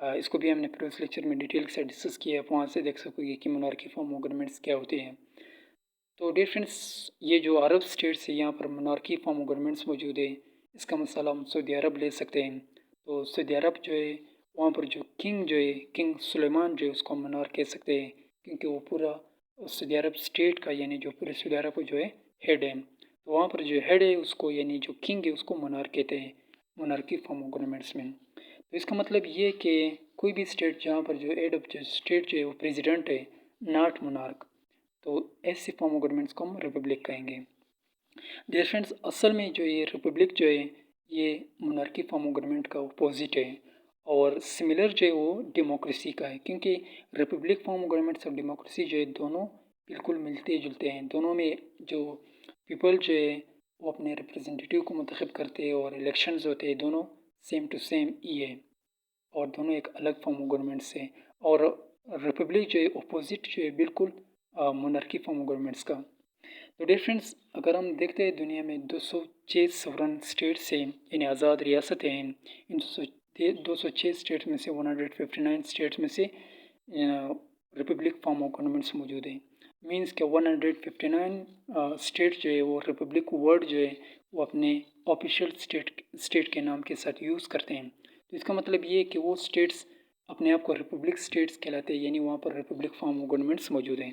اس کو بھی ہم نے پریویس لیکچر میں ڈیٹیل سے ڈسکس کیا ہے، وہاں سے دیکھ سکو گے کہ monarchy فارم آف گورنمنٹس کیا ہوتے ہیں۔ تو ڈیئر فرینڈس، یہ جو عرب اسٹیٹس ہے یہاں پر monarchy فارم آف گورنمنٹس موجود ہے، اس کا مثال ہم سعودی عرب لے سکتے ہیں۔ تو سعودی عرب جو ہے وہاں پر جو کنگ جو ہے، کنگ سلیمان جو ہے، اس کو ہم monarch کہہ سکتے ہیں، کیونکہ وہ پورا سعودی عرب اسٹیٹ کا یعنی جو پورے سعودی عرب کو جو ہے ہیڈ ہے۔ تو وہاں پر جو ہیڈ ہے اس کو یعنی جو کنگ ہے اس کو monarch کہتے ہیں monarchy فارم آف گورنمنٹس میں۔ تو اس کا مطلب یہ کہ کوئی بھی اسٹیٹ جہاں پر جو ہیڈ آف اسٹیٹ جو ہے وہ پریزیڈنٹ ہے، ناٹ monarch، تو ایسی فارم آف گورنمنٹس کو ہم ریپبلک کہیں گے۔ ڈیئر فرینڈس، اصل میں جو یہ ریپبلک جو ہے یہ monarchy فارم آف گورنمنٹ کا اپوزٹ ہے، اور سملر جو ہے وہ ڈیموکریسی کا ہے، کیونکہ ریپبلک فارم آف گورنمنٹس اور ڈیموکریسی جو ہے دونوں بالکل ملتے جلتے ہیں۔ دونوں میں جو پیپل جو ہے وہ اپنے ریپرزنٹیٹیو کو منتخب کرتے ہیں، اور الیکشنز ہوتے ہیں دونوں سیم ٹو سیم ہی ہے، اور دونوں ایک الگ فارم آف گورنمنٹ سے۔ اور ریپبلک جو ہے اپوزٹ جو ہے بالکل monarchy فارم آف گورنمنٹس کا۔ تو ڈیئر فرینڈس، اگر ہم دیکھتے ہیں دنیا میں 206 سورن اسٹیٹس ہیں یعنی آزاد ریاستیں ہیں، ان 206 اسٹیٹس میں سے 159 اسٹیٹس میں سے ریپبلک فارم آف گورنمنٹس موجود ہیں۔ مینس کہ 159 اسٹیٹ جو ہے وہ ریپبلک ورڈ جو ہے وہ اپنے آفیشیل اسٹیٹ کے نام کے ساتھ یوز کرتے ہیں۔ تو اس کا مطلب یہ ہے کہ وہ اسٹیٹس اپنے آپ کو ریپبلک اسٹیٹس کہلاتے ہیں، یعنی وہاں پر ریپبلک فارم آف گورنمنٹس موجود ہیں۔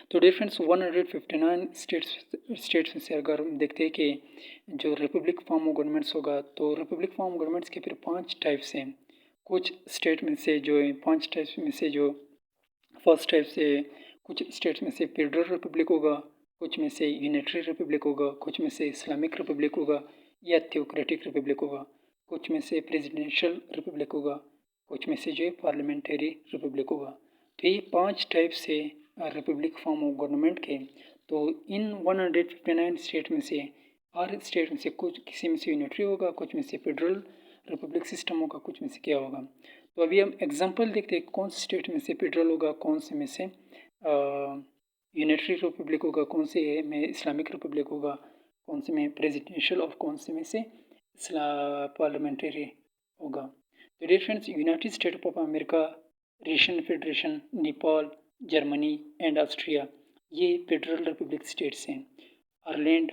تو ڈیئر فرینڈس، 159 اسٹیٹس میں سے اگر ہم دیکھتے ہیں کہ جو ریپبلک فارم آف گورنمنٹس ہوگا، تو ریپبلک فارم آف گورنمنٹس کے پھر 5 ٹائپس ہیں۔ کچھ اسٹیٹ میں سے جو ہے 5 ٹائپس میں سے جو فرسٹ ٹائپ سے کچھ اسٹیٹس میں سے فیڈرل ریپبلک ہوگا، کچھ میں سے یونیٹری ریپبلک ہوگا، کچھ میں سے اسلامک ریپبلک ہوگا یا تھیوکریٹک ریپبلک ہوگا، کچھ میں سے پریزیڈینشیل ریپبلک ہوگا، کچھ میں سے جو ہے پارلیمنٹری ریپبلک ہوگا۔ تو یہ 5 ٹائپ سے ریپبلک فارم آف گورنمنٹ کے۔ تو ان 159 اسٹیٹ میں سے ہر اسٹیٹ میں سے کچھ کسی میں سے یونیٹری ہوگا، کچھ میں سے فیڈرل ریپبلک سسٹم ہوگا، کچھ میں سے کیا ہوگا۔ تو ابھی ہم ایگزامپل دیکھتے ہیں کون سے اسٹیٹ میں سے فیڈرل ہوگا، کون سے میں سے یونیٹری ریپبلک ہوگا، کون سے میں اسلامک ریپبلک ہوگا، کون سے میں پریزیڈینشیل اور کون سے میں سے پارلیمنٹری ہوگا۔ تو dear friends, United State of America, Russian Federation, Nepal, Germany and Austria یہ فیڈرل ریپبلک اسٹیٹس ہیں۔ Ireland,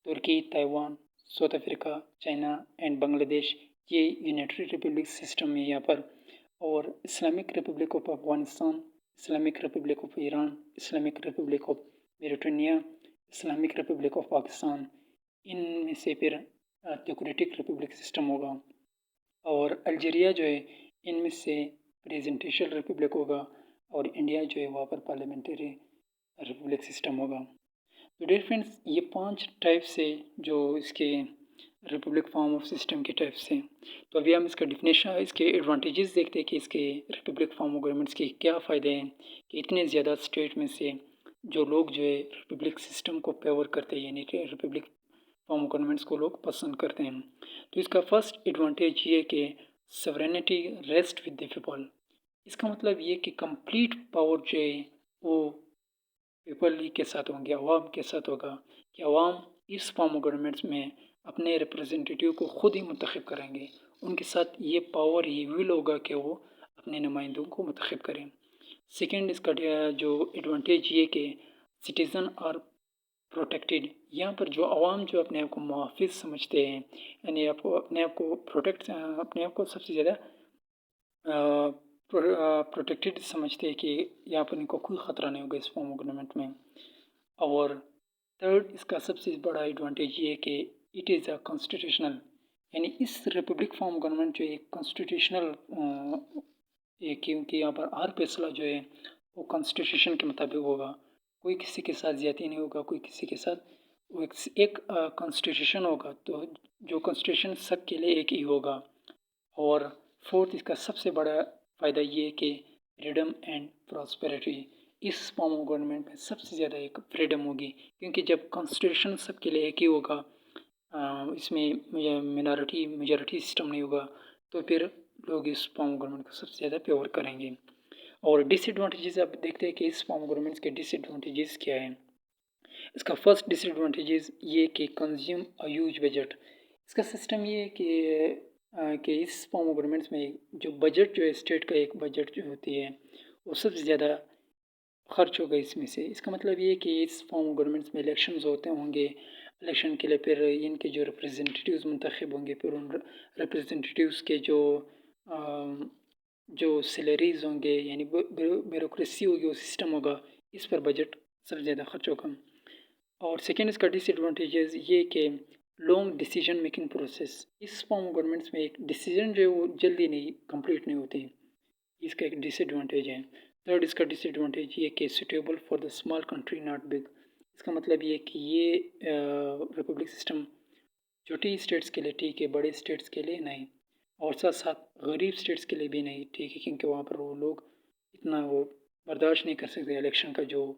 Turkey, Taiwan, South Africa, China and Bangladesh یہ یونیٹری ریپبلک سسٹم ہے یہاں پر۔ اور Islamic Republic of Afghanistan, Islamic Republic of Iran, Islamic Republic of Mauritania, Islamic Republic of Pakistan, ان میں سے پھر تھیوکریٹک ریپبلک سسٹم ہوگا۔ اور الجیریا جو ہے ان میں سے پریزیڈینشیل ریپبلک ہوگا، اور انڈیا جو ہے وہاں پر پارلیمنٹری ریپبلک سسٹم ہوگا۔ تو ڈیئر فرینڈس، یہ 5 ٹائپس ہے جو اس کے ریپبلک فارم آف سسٹم کے ٹائپس ہیں۔ تو ابھی ہم اس کا ڈیفینیشن، اس کے ایڈوانٹیجز دیکھتے ہیں کہ اس کے ریپبلک فارم آف گورنمنٹس کے کیا فائدے ہیں، کہ اتنے زیادہ اسٹیٹ میں سے جو لوگ جو ہے ریپبلک سسٹم کو فیور کرتے ہیں، یعنی کہ ریپبلک فارم آف گورنمنٹس کو لوگ پسند کرتے ہیں۔ تو اس کا فرسٹ ایڈوانٹیج یہ ہے کہ sovereignty rest with the people. اس کا مطلب یہ کہ کمپلیٹ پاور جو ہے وہ پیپل ہی کے ساتھ ہوں گے، عوام کے ساتھ ہوگا، کہ عوام اس فارم آف گورنمنٹس میں اپنے ریپرزنٹیٹیو کو خود ہی منتخب کریں گے، ان کے ساتھ یہ پاور، یہ ول ہوگا کہ وہ اپنے نمائندوں کو منتخب کریں۔ سیکنڈ، اس کا جو ایڈوانٹیج یہ کہ سٹیزن آر پروٹیکٹیڈ، یہاں پر جو عوام جو اپنے آپ کو محافظ سمجھتے ہیں، یعنی اپنے آپ کو پروٹیکٹ، اپنے آپ کو سب سے زیادہ پروٹیکٹیڈ سمجھتے ہیں کہ یہاں پر ان کو کوئی خطرہ نہیں ہوگا اس فارم آف گورنمنٹ میں۔ اور تھرڈ، اس کا سب سے بڑا ایڈوانٹیج یہ ہے کہ اٹ از اے کانسٹیٹیوشنل، یعنی اس ریپبلک فارم گورنمنٹ جو ایک کانسٹیٹیوشنل ہے، کیونکہ یہاں پر ہر فیصلہ جو ہے وہ کانسٹیٹیوشن کے مطابق ہوگا، کوئی کسی کے ساتھ زیادتی نہیں ہوگا، کوئی کسی کے ساتھ، ایک کانسٹیٹیوشن ہوگا تو جو کانسٹیٹیوشن سب کے لیے ایک ہی ہوگا۔ اور فورتھ، اس کا سب سے بڑا فائدہ یہ ہے کہ فریڈم اینڈ پراسپیرٹی، اس فارم آف گورنمنٹ میں سب سے زیادہ ایک فریڈم ہوگی، کیونکہ جب کانسٹیٹیوشن سب کے لیے ایک ہی ہوگا، اس میں میجورٹی سسٹم نہیں ہوگا، تو پھر لوگ اس فارم آف گورنمنٹ کو سب سے زیادہ فیور کریں گے۔ اور ڈس ایڈوانٹیجز آپ دیکھتے ہیں کہ اس فارم آف گورنمنٹس کے ڈس ایڈوانٹیجز کیا ہیں۔ اس کا فرسٹ ڈس ایڈوانٹیجز یہ کہ کنزیوم اے ہیوج بجٹ، اس کا سسٹم یہ ہے کہ کہ اس فارم آف گورنمنٹس میں جو بجٹ جو ہے اسٹیٹ کا ایک بجٹ جو ہوتی ہے وہ سب سے زیادہ خرچ ہوگا اس میں سے. اس کا مطلب یہ ہے کہ اس فارم آف گورنمنٹس میں الیکشنز ہوتے ہوں گے. الیکشن کے لیے پھر ان کے جو ریپرزنٹیٹیوز منتخب ہوں گے، پھر ان ریپرزنٹیٹیوز کے جو سیلریز ہوں گے، یعنی بیوروکریسی ہوگی، وہ سسٹم ہوگا، اس پر بجٹ سب سے زیادہ خرچ ہوگا. اور سیکنڈ اس کا ڈس ایڈوانٹیجز یہ کہ لانگ ڈیسیجن میکنگ پروسیس. اس فارم آف گورنمنٹس میں ایک ڈیسیجن جو ہے وہ جلدی نہیں کمپلیٹ نہیں ہوتی، اس کا ایک ڈس ایڈوانٹیج ہے. تھرڈ اس کا ڈس ایڈوانٹیج یہ کہ suitable for the small country not big. اس کا مطلب یہ کہ یہ ریپبلک سسٹم چھوٹی اسٹیٹس کے لیے ٹھیک ہے، بڑے اسٹیٹس کے لیے نہیں، اور ساتھ ساتھ غریب اسٹیٹس کے لیے بھی نہیں ٹھیک ہے، کیونکہ وہاں پر وہ لوگ اتنا وہ برداشت نہیں کر سکتے الیکشن کا جو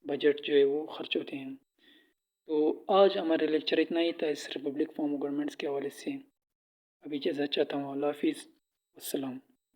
بجٹ جو ہے وہ خرچ ہوتے ہیں. تو آج ہمارا لیکچر اتنا ہی تھا اس ریپبلک فارم آف گورنمنٹس کے حوالے سے. ابھی اجازت چاہتا ہوں. اللہ حافظ. السلام.